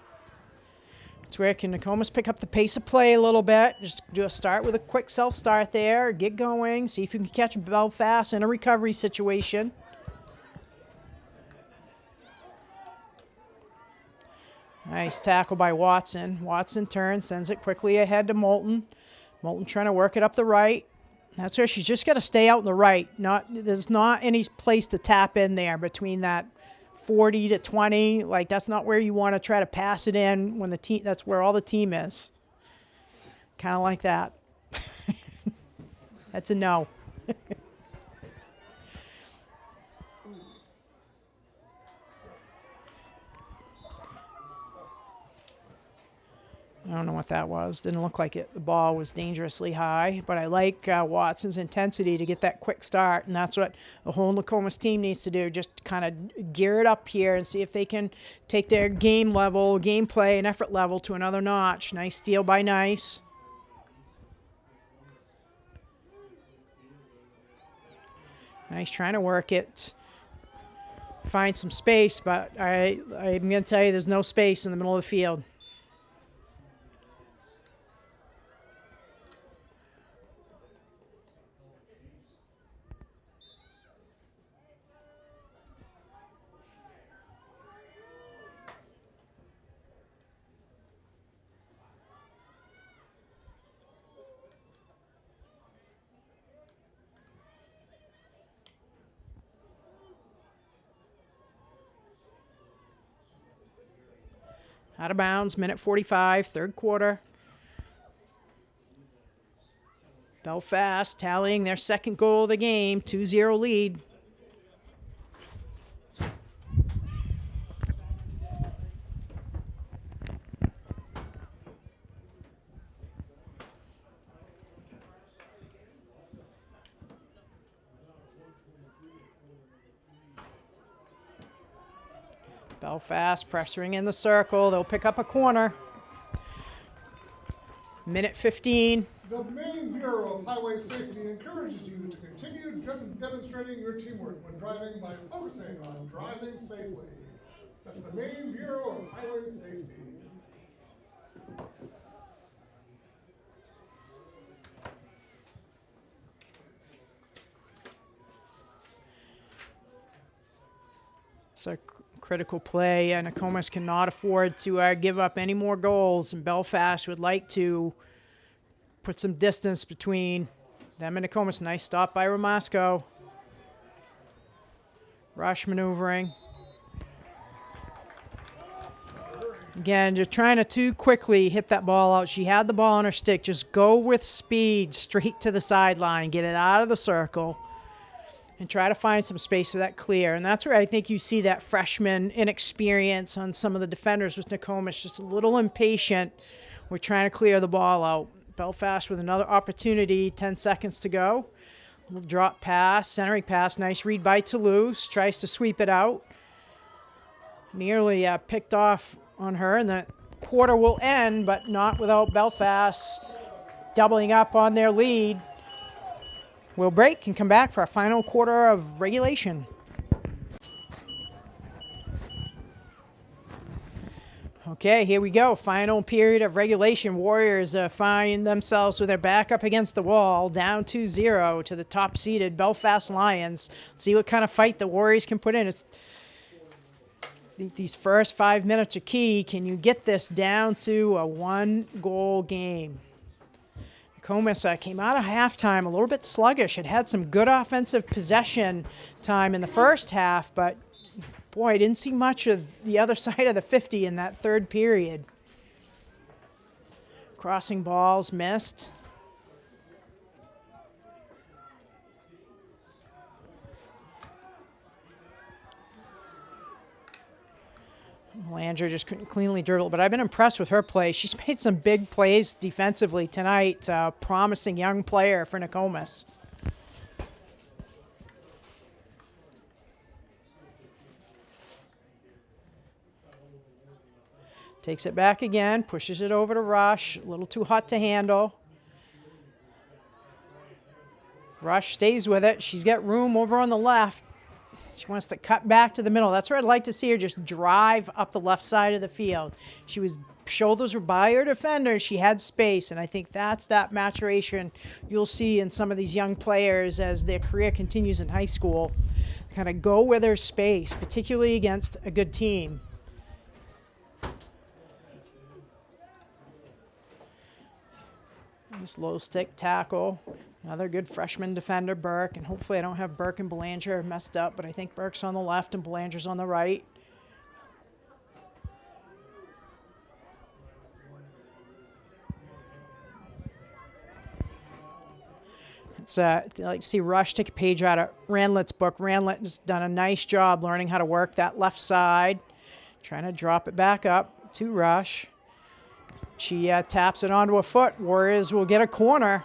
Speaker 1: It's where can Nokomis pick up the pace of play a little bit. Just do a start with a quick self-start there. Get going. See if you can catch Belfast in a recovery situation. Nice tackle by Watson. Watson turns, sends it quickly ahead to Moulton. Moulton trying to work it up the right. That's where she's just got to stay out in the right. There's not any place to tap in there between that 40 to 20. Like, that's not where you want to try to pass it in when the team, that's where all the team is. Kind of like that. That's a no. I don't know what that was. Didn't look like it. The ball was dangerously high, but I like Watson's intensity to get that quick start, and that's what the whole Nokomis team needs to do. Just kind of gear it up here and see if they can take their game level, gameplay, and effort level to another notch. Nice steal by Nice. Nice trying to work it. Find some space, but I'm going to tell you there's no space in the middle of the field. Out of bounds, minute 45, third quarter. Belfast tallying their second goal of the game, 2-0 lead. Belfast pressuring in the circle. They'll pick up a corner. Minute 15.
Speaker 2: The Maine Bureau of Highway Safety encourages you to continue demonstrating your teamwork when driving by focusing on driving safely. That's the Maine Bureau of Highway Safety.
Speaker 1: It's a critical play. Nokomis cannot afford to give up any more goals, and Belfast would like to put some distance between them and Nokomis. Nice stop by Ramasco. Rush maneuvering. Again, just trying to too quickly hit that ball out. She had the ball on her stick. Just go with speed straight to the sideline. Get it out of the circle. And try to find some space for that clear. And that's where I think you see that freshman inexperience on some of the defenders with Nokomis. Just a little impatient. We're trying to clear the ball out. Belfast with another opportunity. 10 seconds to go. Little drop pass, centering pass. Nice read by Toulouse. Tries to sweep it out. Nearly picked off on her. And the quarter will end, but not without Belfast doubling up on their lead. We'll break and come back for our final quarter of regulation. Okay, here we go. Final period of regulation. Warriors find themselves with their back up against the wall, down 2-0 to the top-seeded Belfast Lions. See what kind of fight the Warriors can put in. I think these first 5 minutes are key. Can you get this down to a one-goal game? Nokomis came out of halftime a little bit sluggish. It had some good offensive possession time in the first half, but boy, I didn't see much of the other side of the 50 in that third period. Crossing balls missed. Belanger just couldn't cleanly dribble, but I've been impressed with her play. She's made some big plays defensively tonight. Promising young player for Nokomis. Takes it back again, pushes it over to Rush. A little too hot to handle. Rush stays with it. She's got room over on the left. She wants to cut back to the middle. That's where I'd like to see her just drive up the left side of the field. Shoulders were by her defender. She had space, and I think that's that maturation you'll see in some of these young players as their career continues in high school. Kind of go where there's space, particularly against a good team. Nice low stick tackle. Another good freshman defender, Burke, and hopefully I don't have Burke and Belanger messed up, but I think Burke's on the left and Belanger's on the right. I'd like to see Rush take a page out of Ranlet's book. Ranlet has done a nice job learning how to work that left side, trying to drop it back up to Rush. She taps it onto a foot. Warriors will get a corner.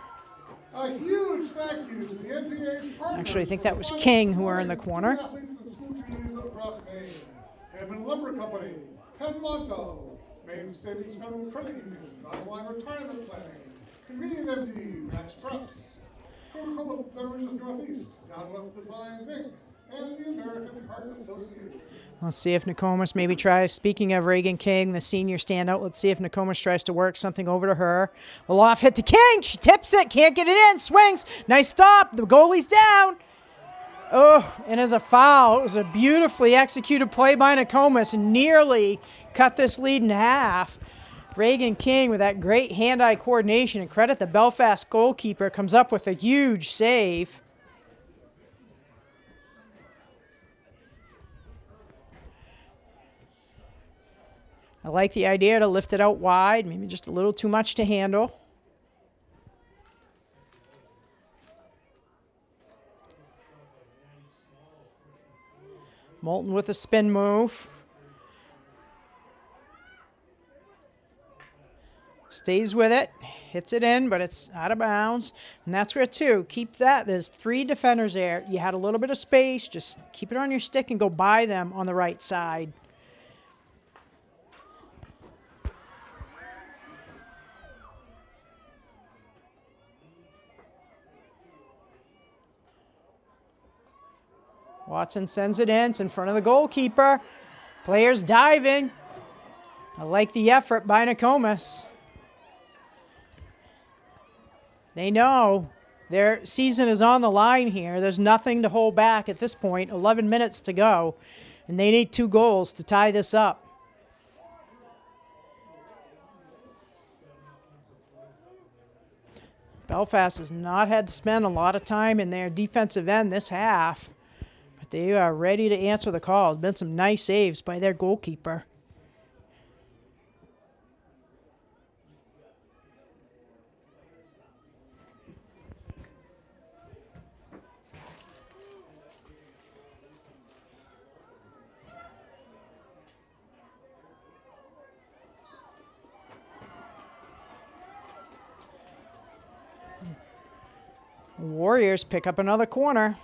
Speaker 2: A huge thank you to the NPA's partners.
Speaker 1: Actually, I think that was King who were in the corner.
Speaker 2: Athletes and school communities across Maine. Hampden Lumber Company, Penn Monto, Maine Savings Federal Credit Union, Online Retirement Planning, Convenient MD, Max Preps, Coca-Cola Beverages Northeast, Downwell Designs Inc., and the American Heart Association.
Speaker 1: Let's see if Nokomis maybe tries, speaking of Reagan King, the senior standout, let's see if Nokomis tries to work something over to her. The loft hit to King. She tips it, can't get it in, swings. Nice stop. The goalie's down. Oh, and as a foul, it was a beautifully executed play by Nokomis and nearly cut this lead in half. Reagan King with that great hand-eye coordination, and credit the Belfast goalkeeper, comes up with a huge save. I like the idea to lift it out wide, maybe just a little too much to handle. Moulton with a spin move. Stays with it, hits it in, but it's out of bounds. And that's where, too, keep that. There's 3 defenders there. You had a little bit of space. Just keep it on your stick and go by them on the right side. Watson sends it in. It's in front of the goalkeeper. Players diving. I like the effort by Nokomis. They know their season is on the line here. There's nothing to hold back at this point. 11 minutes to go. And they need 2 goals to tie this up. Belfast has not had to spend a lot of time in their defensive end this half. But they are ready to answer the call. There's been some nice saves by their goalkeeper. Warriors pick up another corner.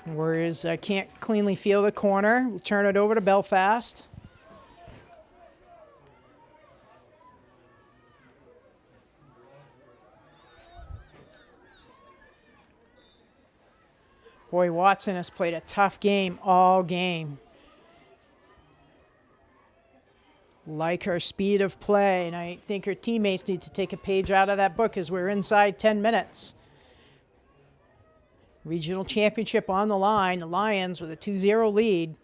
Speaker 1: Warriors can't cleanly feel the corner. We'll turn it over to Belfast. Boy, Watson has played a tough game all game. Like her speed of play, and I think her teammates need to take a page out of that book as we're inside 10 minutes. Regional championship on the line. The Lions with a 2-0 lead.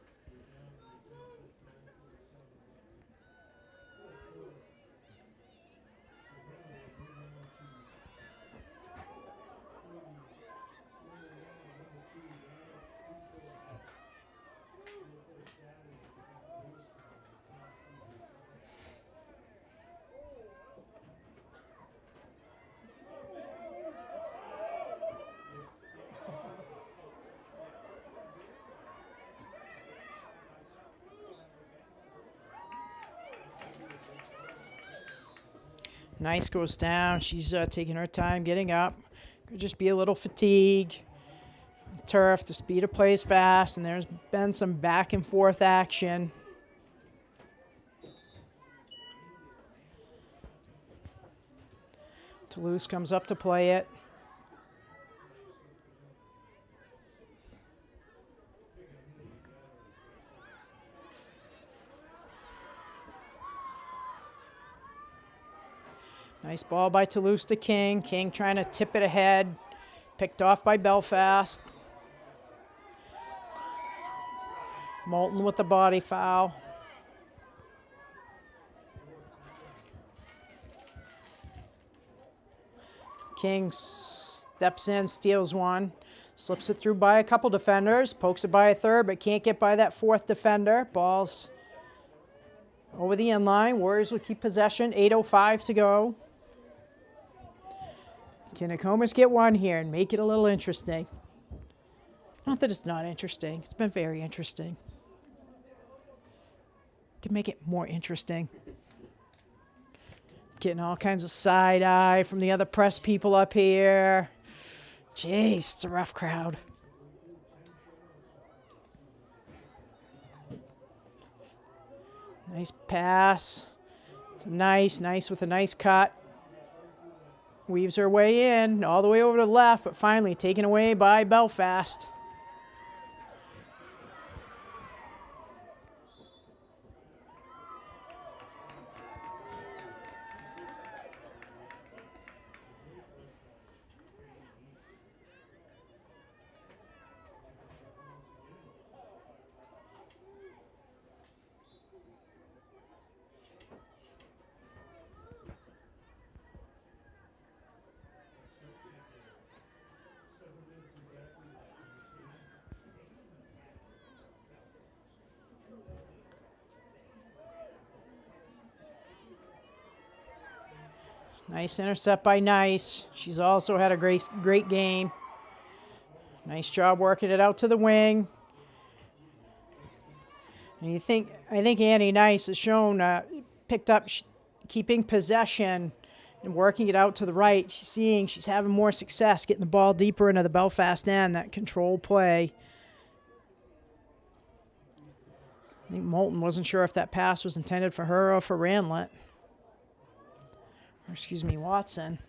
Speaker 1: Nice goes down. She's taking her time getting up. Could just be a little fatigue. Turf, the speed of play is fast, and there's been some back and forth action. Toulouse comes up to play it. Nice ball by Toulouse to King. King trying to tip it ahead. Picked off by Belfast. Moulton with the body foul. King steps in, steals one. Slips it through by a couple defenders. Pokes it by a third, but can't get by that fourth defender. Ball's over the end line. Warriors will keep possession. 8:05 to go. Can Nokomis get one here and make it a little interesting? Not that it's not interesting. It's been very interesting. Can make it more interesting. Getting all kinds of side eye from the other press people up here. Jeez, it's a rough crowd. Nice pass. Nice with a nice cut. Weaves her way in, all the way over to the left, but finally taken away by Belfast. Nice intercept by Nice. She's also had a great game. Nice job working it out to the wing. And I think Annie Nice has shown, picked up keeping possession and working it out to the right. She's having more success getting the ball deeper into the Belfast end, that control play. I think Moulton wasn't sure if that pass was intended for her or for Ranlett. Or excuse me, Watson.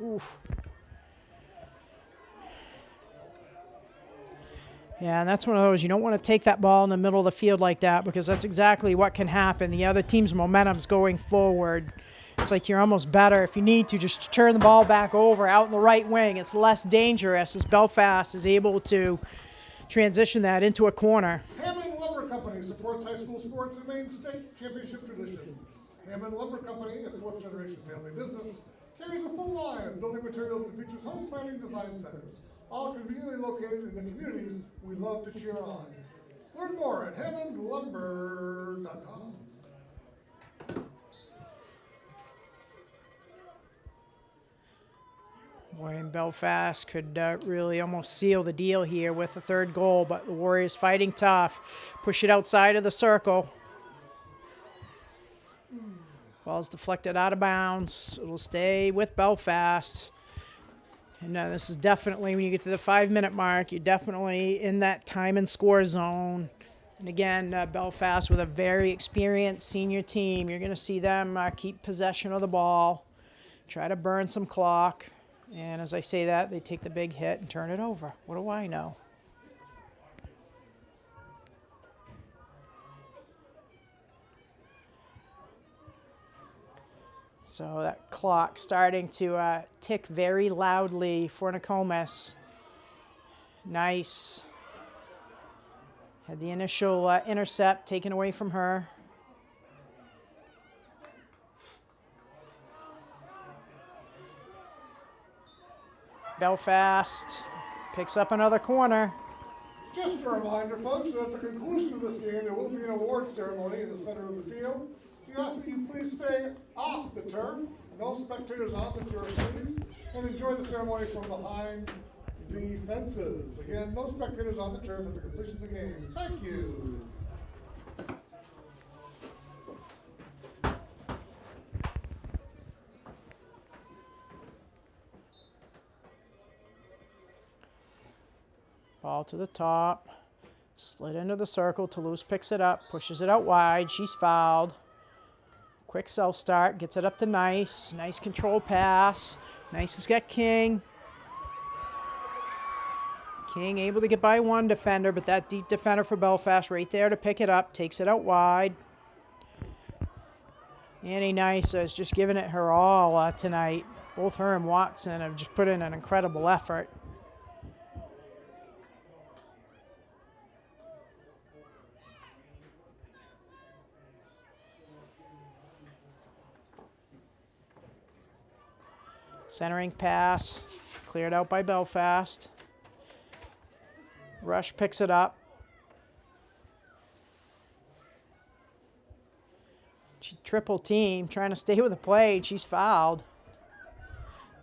Speaker 1: Oof. Yeah, and that's one of those, you don't want to take that ball in the middle of the field like that, because that's exactly what can happen. The other team's momentum's going forward. It's like you're almost better if you need to just turn the ball back over out in the right wing. It's less dangerous as Belfast is able to transition that into a corner.
Speaker 2: Hampden Lumber Company supports high school sports and Maine state championship traditions. Hampden Lumber Company, a fourth-generation family business, carries a full line of building materials and features home planning design centers, all conveniently located in the communities we love to cheer on. Learn more at hammondlumber.com.
Speaker 1: Boy, Belfast could really almost seal the deal here with the third goal, but the Warriors fighting tough. Push it outside of the circle. Ball's deflected out of bounds. It'll stay with Belfast. And this is definitely, when you get to the 5-minute mark, you're definitely in that time and score zone. And again, Belfast with a very experienced senior team. You're going to see them keep possession of the ball, try to burn some clock. And as I say that, they take the big hit and turn it over. What do I know? So that clock starting to tick very loudly for Nokomis. Nice. Had the initial intercept taken away from her. Belfast picks up another corner.
Speaker 2: Just a reminder, folks, that at the conclusion of this game, there will be an award ceremony in the center of the field. We ask that you please stay off the turf, no spectators on the turf, please, and enjoy the ceremony from behind the fences. Again, no spectators on the turf at the completion of the game. Thank you.
Speaker 1: Ball to the top. Slid into the circle. Toulouse picks it up, pushes it out wide. She's fouled. Quick self-start, gets it up to Nice. Nice control pass. Nice has got King. King able to get by one defender, but that deep defender for Belfast right there to pick it up. Takes it out wide. Annie Nice is just giving it her all tonight. Both her and Watson have just put in an incredible effort. Centering pass, cleared out by Belfast. Rush picks it up. She triple team, trying to stay with the play, and she's fouled.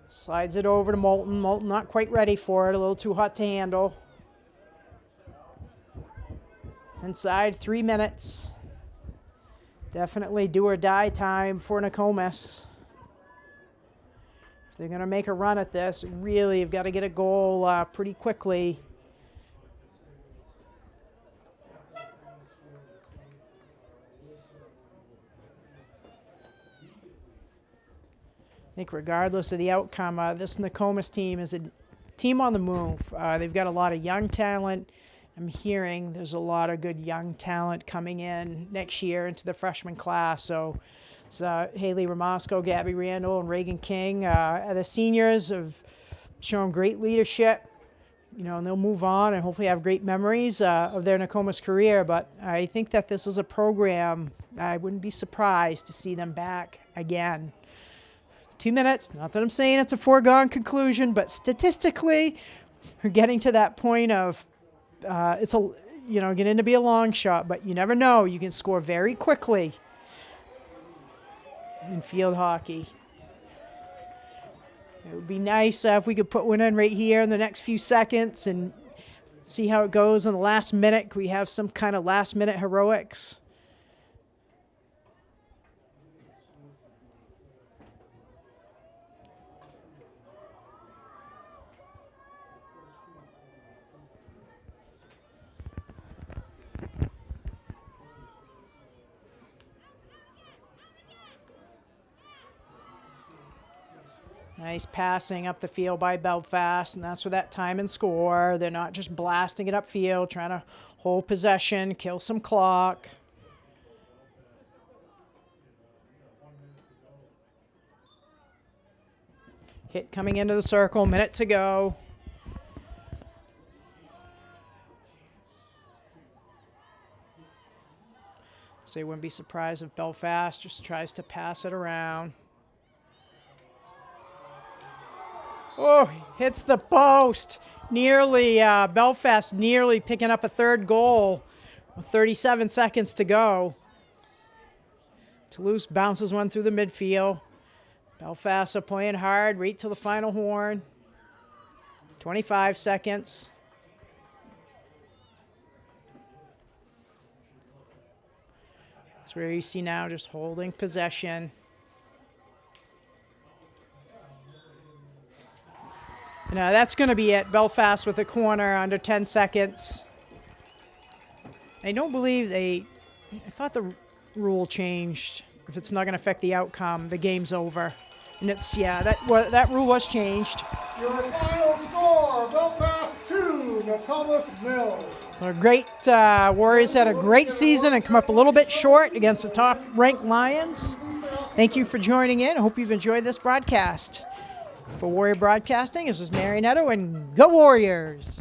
Speaker 1: Slides it over to Moulton. Moulton not quite ready for it, a little too hot to handle. Inside 3 minutes. Definitely do or die time for Nokomis. If they're going to make a run at this, really have got to get a goal pretty quickly. I think regardless of the outcome, this Nokomis team is a team on the move. They've got a lot of young talent. I'm hearing there's a lot of good young talent coming in next year into the freshman class. So it's Haley Ramasco, Gabby Randall, and Reagan King. The seniors have shown great leadership, and they'll move on and hopefully have great memories of their Nokomis career. But I think that this is a program I wouldn't be surprised to see them back again. 2 minutes, not that I'm saying it's a foregone conclusion, but statistically, we're getting to that point of it's getting to be a long shot, but you never know. You can score very quickly in field hockey. It would be nice if we could put one in right here in the next few seconds and see how it goes in the last minute. Could we have some kind of last-minute heroics? Nice passing up the field by Belfast, and that's for that time and score. They're not just blasting it upfield, trying to hold possession, kill some clock. Hit coming into the circle, minute to go. So you wouldn't be surprised if Belfast just tries to pass it around. Oh, hits the post. Belfast nearly picking up a third goal with 37 seconds to go. Toulouse bounces one through the midfield. Belfast are playing hard right till the final horn. 25 seconds. That's where you see now just holding possession. That's going to be it. Belfast with a corner under 10 seconds. I don't believe I thought the rule changed. If it's not going to affect the outcome, the game's over. And that rule was changed.
Speaker 2: Your final score, Belfast 2, Nokomis 0.
Speaker 1: Well, great. Warriors had a great season and come up a little bit short against the top-ranked Lions. Thank you for joining in. I hope you've enjoyed this broadcast. For Warrior Broadcasting, this is Mary Netto, and go Warriors!